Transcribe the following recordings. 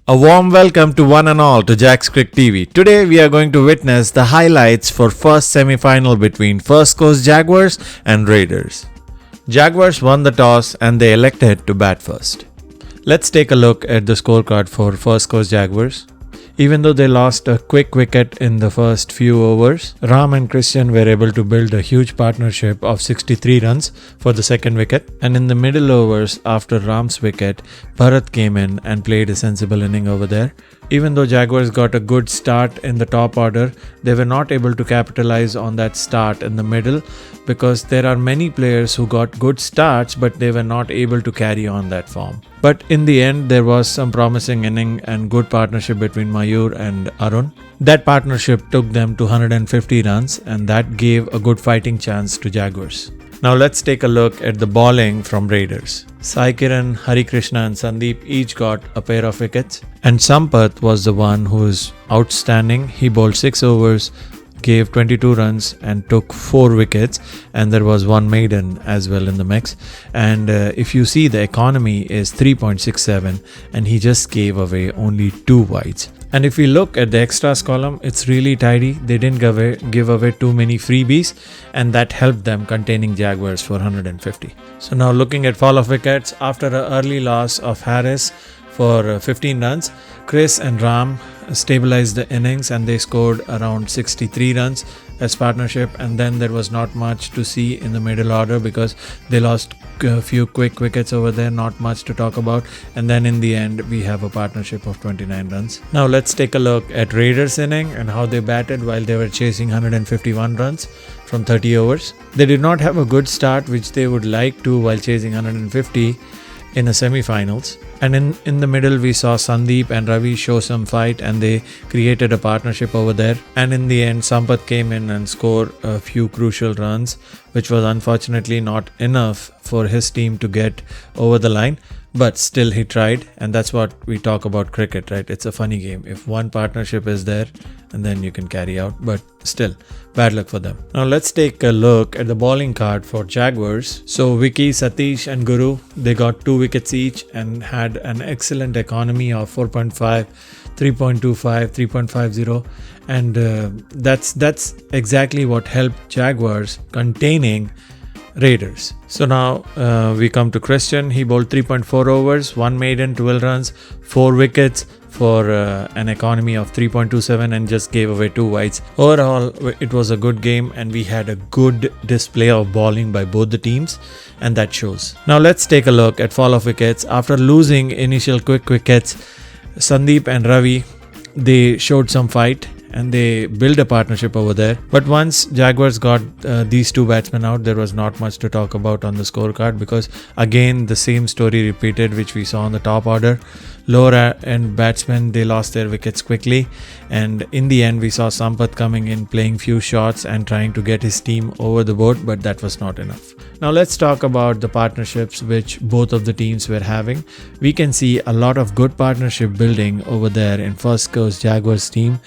A warm welcome to one and all to JAXCRICTV. Today we are going to witness the highlights for first semifinal between First Coast Jaguars and Raiders. Jaguars won the toss and they elected to bat first. Let's take a look at the scorecard for First Coast Jaguars. Even though they lost a quick wicket in the first few overs, Ram and Christian were able to build a huge partnership of 63 runs for the second wicket. And in the middle overs after Ram's wicket, Bharat came in and played a sensible inning over there. Even though Jaguars got a good start in the top order, they were not able to capitalize on that start in the middle because there are many players who got good starts but they were not able to carry on that form. But in the end, there was some promising inning and good partnership between Mayur and Arun. That partnership took them to 150 runs and that gave a good fighting chance to Jaguars. Now let's take a look at the bowling from Raiders. Sai Kiran, Hari Krishna and Sandeep each got a pair of wickets. And Sampath was the one who was outstanding. He bowled 6 overs, gave 22 runs and took 4 wickets, and there was one maiden as well in the mix. And if you see, the economy is 3.67 and he just gave away only 2 wides. And if we look at the extras column, it's really tidy. They didn't give away too many freebies and that helped them containing Jaguars for 150. So now looking at fall of wickets, after an early loss of Harris for 15 runs, Chris and Ram stabilized the innings and they scored around 63 runs as partnership. And then there was not much to see in the middle order because they lost a few quick wickets over there, not much to talk about. And then in the end, we have a partnership of 29 runs. Now let's take a look at Raiders inning and how they batted while they were chasing 151 runs from 30 overs. They did not have a good start, which they would like to while chasing 150 in the semifinals. And in the middle, we saw Sandeep and Ravi show some fight and they created a partnership over there. And in the end, Sampath came in and scored a few crucial runs, which was unfortunately not enough for his team to get over the line. But still he tried, and that's what we talk about cricket, right? It's a funny game. If one partnership is there, and then you can carry out, but still, bad luck for them. Now let's take a look at the bowling card for Jaguars. So Vicky, Satish and Guru, they got 2 wickets each and had an excellent economy of 4.5, 3.25, 3.50, and that's exactly what helped Jaguars containing Raiders. So now we come to Christian. He bowled 3.4 overs, 1 maiden, 12 runs, 4 wickets for an economy of 3.27 and just gave away 2 wides. Overall, it was a good game and we had a good display of bowling by both the teams and that shows. Now let's take a look at fall of wickets. After losing initial quick wickets, Sandeep and Ravi, they showed some fight and they built a partnership over there. But once Jaguars got these 2 batsmen out, there was not much to talk about on the scorecard because again the same story repeated which we saw on the top order. Lower end batsmen, they lost their wickets quickly, and in the end we saw Sampath coming in, playing few shots and trying to get his team over the board, but that was not enough. Now let's talk about the partnerships which both of the teams were having. We can see a lot of good partnership building over there in First Coast Jaguars team.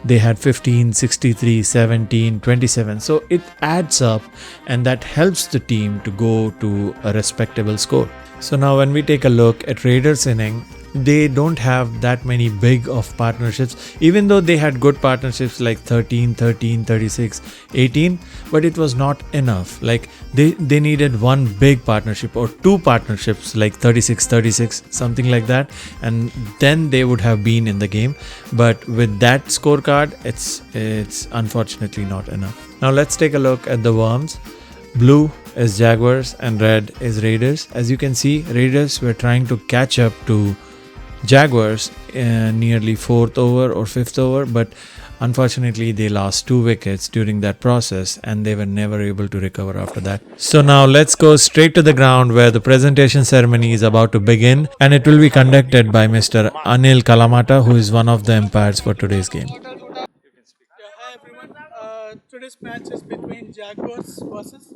They had 15, 63, 17, 27. So it adds up and that helps the team to go to a respectable score. So now when we take a look at Raiders inning, they don't have that many big of partnerships, even though they had good partnerships like 13, 13, 36, 18, but it was not enough. Like they needed one big partnership or 2 partnerships like 36, 36, something like that, and then they would have been in the game. But with that scorecard, it's unfortunately not enough. Now let's take a look at the worms. Blue is Jaguars and red is Raiders. As you can see, Raiders were trying to catch up to Jaguars nearly 4th over or 5th over, but unfortunately they lost 2 wickets during that process and they were never able to recover after that. So now let's go straight to the ground where the presentation ceremony is about to begin and it will be conducted by Mr. Anil Kalamata, who is one of the umpires for today's game. Hi everyone. Today's match is between Jaguars versus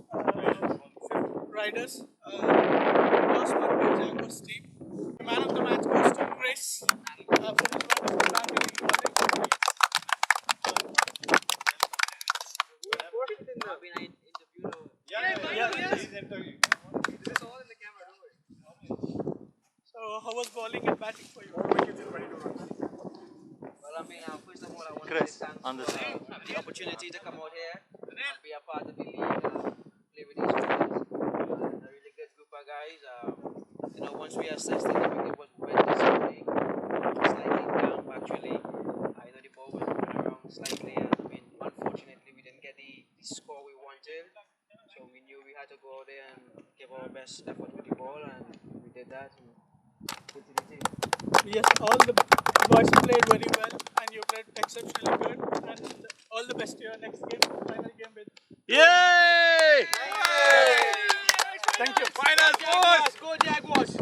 Riders. Lost one by Jaguars team. The man of the match goes to Chris for his wonderful family bowling. So how overs bowling and batting for you. Well, I mean, first of all, I want to say thanks for the opportunity to come out here and be a part of the league, play with these guys. A really good group of guys. Once we assessed it, I think it was well deserving. Slightly down, actually. I know the ball was moving around slightly, and I mean, unfortunately, we didn't get the score we wanted. So we knew we had to go out there and give our best effort with the ball, and we did that. And good to the team. Yes, all the boys played very well, and you played exceptionally good. And all the best to your next game, final game with. Yay! Thank you. Final scores! Go Jaguars!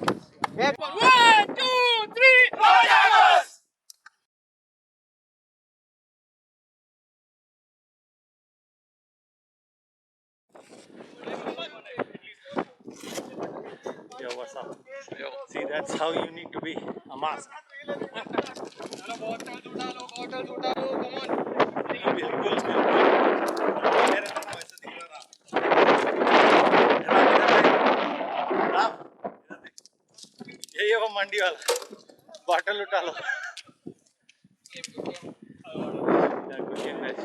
1, 2, 3, go Jaguars! Yo, what's up? See, that's how you need to be a mask. ये वो मंडी वाला bottle उठा लो। Yeah, good game, guys.